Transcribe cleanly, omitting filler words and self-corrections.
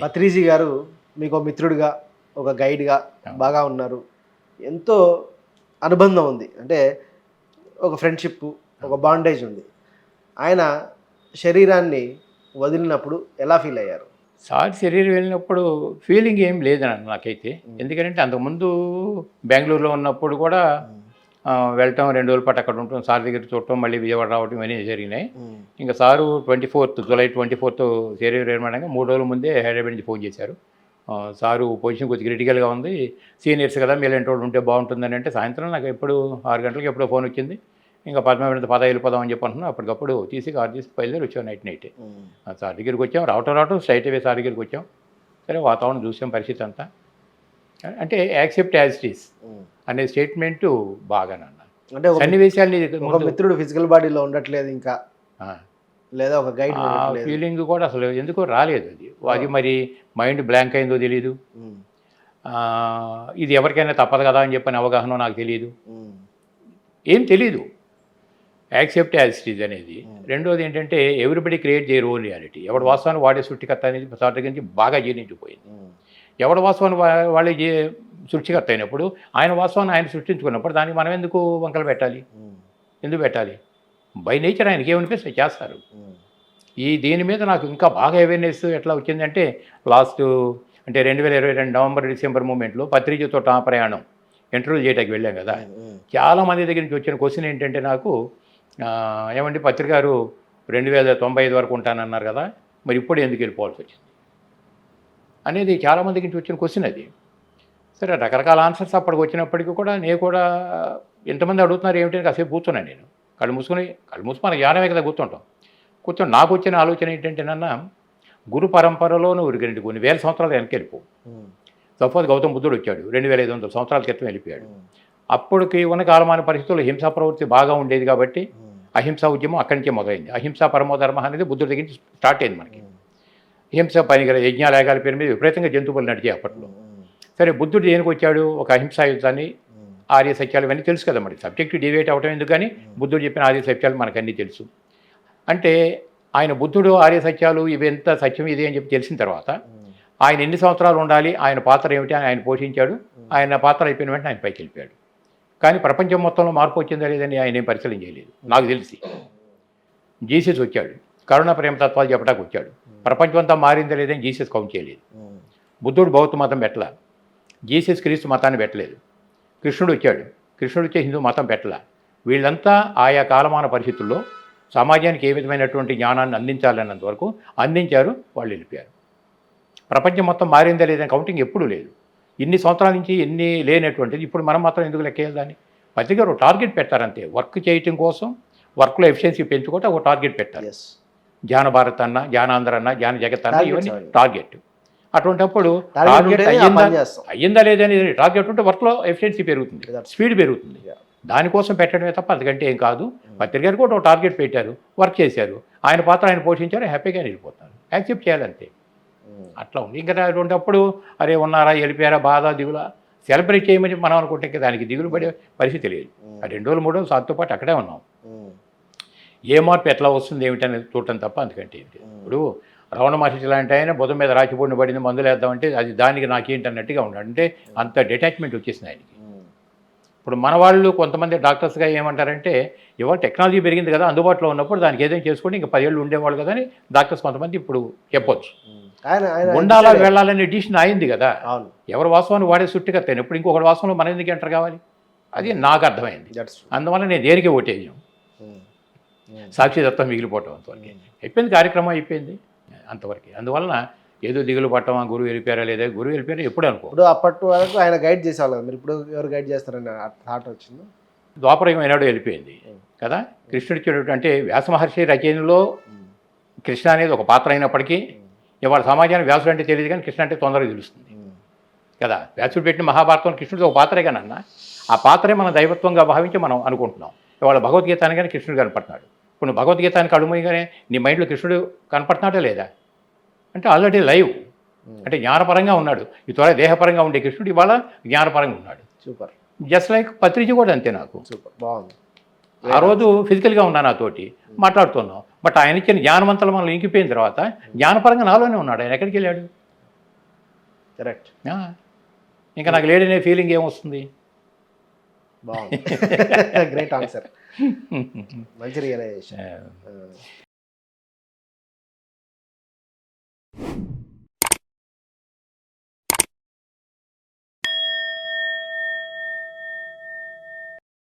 పత్రిజీ గారు మీకు మిత్రుడిగా ఒక గైడ్గా బాగా ఉన్నారు. ఎంతో అనుబంధం ఉంది, అంటే ఒక ఫ్రెండ్షిప్, ఒక బాండేజ్ ఉంది. ఆయన శరీరాన్ని వదిలినప్పుడు ఎలా ఫీల్ అయ్యారు? సార్ శరీరం వెళ్ళినప్పుడు ఫీలింగ్ ఏం లేదన్న నాకైతే. ఎందుకంటే అంతకుముందు బెంగళూరులో ఉన్నప్పుడు కూడా వెళ్ళటం 2 రోజుల పాటు అక్కడ ఉంటాం, సార్ దగ్గర చూడటం, మళ్ళీ విజయవాడ రావటం ఇవన్నీ జరిగినాయి. ఇంకా సారు జూలై 24 శరీరం నిర్మాణంగా 3 రోజుల ముందే హైదరాబాద్ నుంచి ఫోన్ చేశారు. సారు పొజిషన్ కొద్దిగా క్రిటికల్గా ఉంది, సీనియర్స్ కదా మీరు ఎంటోడు ఉంటే బాగుంటుందని. అంటే సాయంత్రం నాకు ఎప్పుడు 6 గంటలకు ఎప్పుడో ఫోన్ వచ్చింది. ఇంకా 10 వెళ్ళిపోదాం అని చెప్పి అంటున్నాం. అప్పటికప్పుడు కార్ తీసి బయలుదేరి వచ్చాం. నైటే సార్ దగ్గరికి వచ్చాం. రావటం స్ట్రైట్ అవే సార్ దగ్గరికి వచ్చాం. సరే వాతావరణం చూసాం, పరిస్థితి అంతా. అంటే యాక్సెప్ట్ యాజ్ ఇట్ ఈస్ అనే స్టేట్మెంటు బాగానన్న. అంటే సన్నివేశాన్ని మిత్రుడు ఫిజికల్ బాడీలో ఉండట్లేదు ఇంకా, లేదా ఒక గైడ్ ఫీలింగ్ కూడా అసలు ఎందుకో రాలేదు. అది మరి మైండ్ బ్లాంక్ అయిందో తెలీదు. ఇది ఎవరికైనా తప్పదు కదా అని చెప్పని అవగాహన నాకు తెలియదు, ఏం తెలీదు. యాక్సెప్ట్ యాజ్ ఇట్ ఈజ్ అనేది. రెండోది ఏంటంటే ఎవ్రీబడి క్రియేట్ చేయర్ ఓన్ రియాలిటీ. ఎవరి వాస్తవాన్ని వాడే సృష్టికర్త అనేది సార్ దగ్గర నుంచి బాగా జీర్ణించిపోయింది. ఎవరి వాస్తవాన్ని వాళ్ళే సృష్టికర్త అయినప్పుడు ఆయన వాస్తవాన్ని ఆయన సృష్టించుకున్నప్పుడు దానికి మనం ఎందుకు వంకలు పెట్టాలి? ఎందుకు పెట్టాలి? బై నేచర్ ఆయనకి ఏమనిపిస్తే చేస్తారు. దీని మీద నాకు ఇంకా బాగా అవేర్నెస్ ఎట్లా వచ్చిందంటే అంటే 2022 నవంబర్ డిసెంబర్ మూమెంట్లో పత్రిజీతో ప్రయాణం ఇంటర్వ్యూ చేయడానికి వెళ్ళాం కదా. చాలామంది దగ్గర నుంచి వచ్చిన క్వశ్చన్ ఏంటంటే నాకు, ఏమండి పత్రిక గారు 2095 వరకు ఉంటానన్నారు కదా, మరి ఇప్పుడు ఎందుకు వెళ్ళిపోవాల్సి వచ్చింది అనేది చాలామంది నుంచి వచ్చిన క్వశ్చన్ అది. సరే రకరకాల ఆన్సర్స్ అప్పటికి వచ్చినప్పటికీ కూడా నేను కూడా ఎంతమంది అడుగుతున్నారు ఏమిటి కాసేపు కూర్చున్నాను. నేను కళ్ళు మూసుకొని మన జ్ఞానమే కదా కూర్చొని నాకు వచ్చిన ఆలోచన ఏంటంటే నన్న గురు పరంపరలో నువ్వు కొన్ని వేల సంవత్సరాలు వెనక్కి వెళ్ళిపో. సపోజ్ గౌతమ బుద్ధుడు వచ్చాడు 2500 సంవత్సరాల క్రితం వెళ్ళిపోయాడు. అప్పటికి ఉన్న కాలమాన పరిస్థితుల్లో హింసా ప్రవృత్తి బాగా ఉండేది కాబట్టి అహింసా ఉద్యమం అక్కడి నుంచే మొదలైంది. అహింసా పరమోధర్మ అనేది బుద్ధుడి దగ్గర నుంచి స్టార్ట్ అయింది. మనకి హింస పనిగల యజ్ఞాలయాగాల పేరు మీద విపరీతంగా జంతువులు నడిచాయి అప్పట్లో. సరే బుద్ధుడు దేనికి వచ్చాడు? ఒక అహింసా యుద్ధాన్ని, ఆర్య సత్యాలు ఇవన్నీ తెలుసు కదా. మరి సబ్జెక్టు డివేట్ అవటం ఎందుకు, కానీ బుద్ధుడు చెప్పిన ఆర్య సత్యాలు మనకు అన్నీ తెలుసు. అంటే ఆయన బుద్ధుడు ఆర్య సత్యాలు ఇవి ఎంత సత్యం ఇది అని చెప్పి తెలిసిన తర్వాత ఆయన ఎన్ని సంవత్సరాలు ఉండాలి, ఆయన పాత్ర ఏమిటి అని ఆయన పోషించాడు. ఆయన పాత్ర అయిపోయిన వెంటనే ఆయన పైకి వెళ్ళిపోయాడు. కానీ ప్రపంచం మొత్తంలో మార్పు వచ్చిందా లేదని ఆయన ఏం పరిశీలన చేయలేదు నాకు తెలిసి. జీసస్ వచ్చాడు, కరుణ ప్రేమ తత్వాలు చెప్పడానికి వచ్చాడు. ప్రపంచం అంతా మారిందా లేదని జీసస్ కౌంట్ చేయలేదు. బుద్ధుడు బౌద్ధ మతం పెట్టలా, జీసస్ క్రీస్తు మతాన్ని పెట్టలేదు. కృష్ణుడు వచ్చే హిందూ మతం పెట్టలా. వీళ్ళంతా ఆయా కాలమాన పరిస్థితుల్లో సమాజానికి ఏ విధమైనటువంటి జ్ఞానాన్ని అందించాలన్నంత వరకు అందించారు, వాళ్ళు వెళ్ళిపోయారు. ప్రపంచం మొత్తం మారిందా లేదని కౌంటింగ్ ఎప్పుడూ లేదు. ఇన్ని సంవత్సరాల నుంచి ఎన్ని లేనటువంటిది ఇప్పుడు మనం మాత్రం ఎందుకు లెక్కేయాలి దాన్ని? పత్రిక ఒక టార్గెట్ పెట్టారంతే. వర్క్ చేయటం కోసం, వర్క్లో ఎఫిషియన్సీ పెంచుకుంటే ఒక టార్గెట్ పెట్టారు. జ్ఞాన భారత్ అన్న, జ్ఞానాంధ్ర అన్న, జ్ఞాన జగత్ అన్న, ఇవన్నీ టార్గెట్. అటువంటిప్పుడు టార్గెట్ అయ్యిందా లేదని టార్గెట్ ఉంటే వర్క్లో ఎఫిషియన్సీ పెరుగుతుంది, స్పీడ్ పెరుగుతుంది. దానికోసం పెట్టడమే తప్ప అందుకంటే ఏం కాదు. పత్రికలు కూడా ఒక టార్గెట్ పెట్టారు, వర్క్ చేశారు, ఆయన పాత్ర ఆయన పోషించారు, హ్యాపీగా వెళ్ళిపోతారు. యాక్సెప్ట్ చేయాలంతే. అట్లా ఉంది. ఇంకా అటువంటిప్పుడు అరే ఉన్నారా, వెళ్ళిపోయారా, బాధ దిగుల సెలబ్రేట్ చేయమని మనం అనుకుంటే ఇంకా దానికి దిగులు పడే పరిస్థితి లేదు. ఆ 2 రోజులు 3 రోజులు సార్తో పాటు అక్కడే ఉన్నాం. ఏ మార్పు ఎట్లా వస్తుంది ఏమిటనేది చూడటం తప్ప అందుకంటే ఏంటి. ఇప్పుడు రమణ మహర్షి లాంటి ఆయన బుధం మీద రాచిపోడిన పడింది, మందులు వేద్దామంటే అది దానికి నాకేంటి అన్నట్టుగా ఉన్నాడు. అంటే అంత డిటాచ్మెంట్ వచ్చేసింది ఆయనకి. ఇప్పుడు మన వాళ్ళు కొంతమంది డాక్టర్స్గా ఏమంటారంటే ఇవాళ టెక్నాలజీ పెరిగింది కదా, అందుబాటులో ఉన్నప్పుడు దానికి ఏదైనా చేసుకుంటే ఇంకా 10 ఏళ్ళు ఉండేవాళ్ళు కదా అని డాక్టర్స్ కొంతమంది ఇప్పుడు చెప్పొచ్చు. ఉండాలా వెళ్ళాలనే డిసిషన్ అయింది కదా. ఎవరి వాస్తవాన్ని వాడే సృష్టికర్త అయినప్పుడు ఇంకొకటి వాస్తవంలో మనం ఎందుకు ఎంటర్ కావాలి? అది నాకు అర్థమైంది. అందువల్ల నేను దేనికి ఓటేయం, సాక్షిదత్వం మిగిలిపోవటం అంతవరకు అయిపోయింది. కార్యక్రమం అయిపోయింది అంతవరకు. అందువలన ఏదో దిగులు పట్టమా, గురువు వెళ్ళిపోయారా లేదా, గురువు వెళ్ళిపోయారా ఎప్పుడు అనుకో. ఇప్పుడు అప్పటి వరకు ఆయన గైడ్ చేసేవాళ్ళు, మీరు ఇప్పుడు ఎవరు గైడ్ చేస్తారని థాట్ వచ్చింది. ద్వాపరయుగం ఏనాడో వెళ్ళిపోయింది కదా. కృష్ణుడు ఇచ్చేటటువంటి అంటే వ్యాస మహర్షి రచనలో కృష్ణ అనేది ఒక పాత్ర అయినప్పటికీ ఇవాళ సమాజానికి వ్యాసుడు అంటే తెలియదు, కానీ కృష్ణ అంటే తొందరగా తెలుస్తుంది కదా. వ్యాసుడు పెట్టిన మహాభారతం కృష్ణుడు ఒక పాత్రే కానీ అన్న ఆ పాత్రే మన దైవత్వంగా భావించి మనం అనుకుంటున్నాం. ఇవాళ భగవద్గీత అనగానే కృష్ణుడు కనపడుతున్నాడు. ఇప్పుడు నువ్వు భగవద్గీతానికి అడుగుగానే నీ మైండ్లో కృష్ణుడు కనపడుతున్నాడా లేదా అంటే ఆల్రెడీ లైవ్. అంటే జ్ఞానపరంగా ఉన్నాడు. ఈ త్వర దేహపరంగా ఉండే కృష్ణుడు ఇవాళ జ్ఞానపరంగా ఉన్నాడు. సూపర్. జస్ట్ లైక్ పత్రిజీ కూడా అంతే. నాకు సూపర్ బాగుంది. ఆ రోజు ఫిజికల్గా ఉన్నా నాతోటి మాట్లాడుతున్నాం, బట్ ఆయన ఇచ్చిన జ్ఞానవంతలు మనల్ని ఇంకిపోయిన తర్వాత జ్ఞానపరంగా నాలోనే ఉన్నాడు. ఆయన ఎక్కడికి వెళ్ళాడు? కరెక్ట్. ఇంకా నాకు లేడనే ఫీలింగ్ ఏమొస్తుంది? బాగుంది. Great answer. మంచి రియలైజేషన్.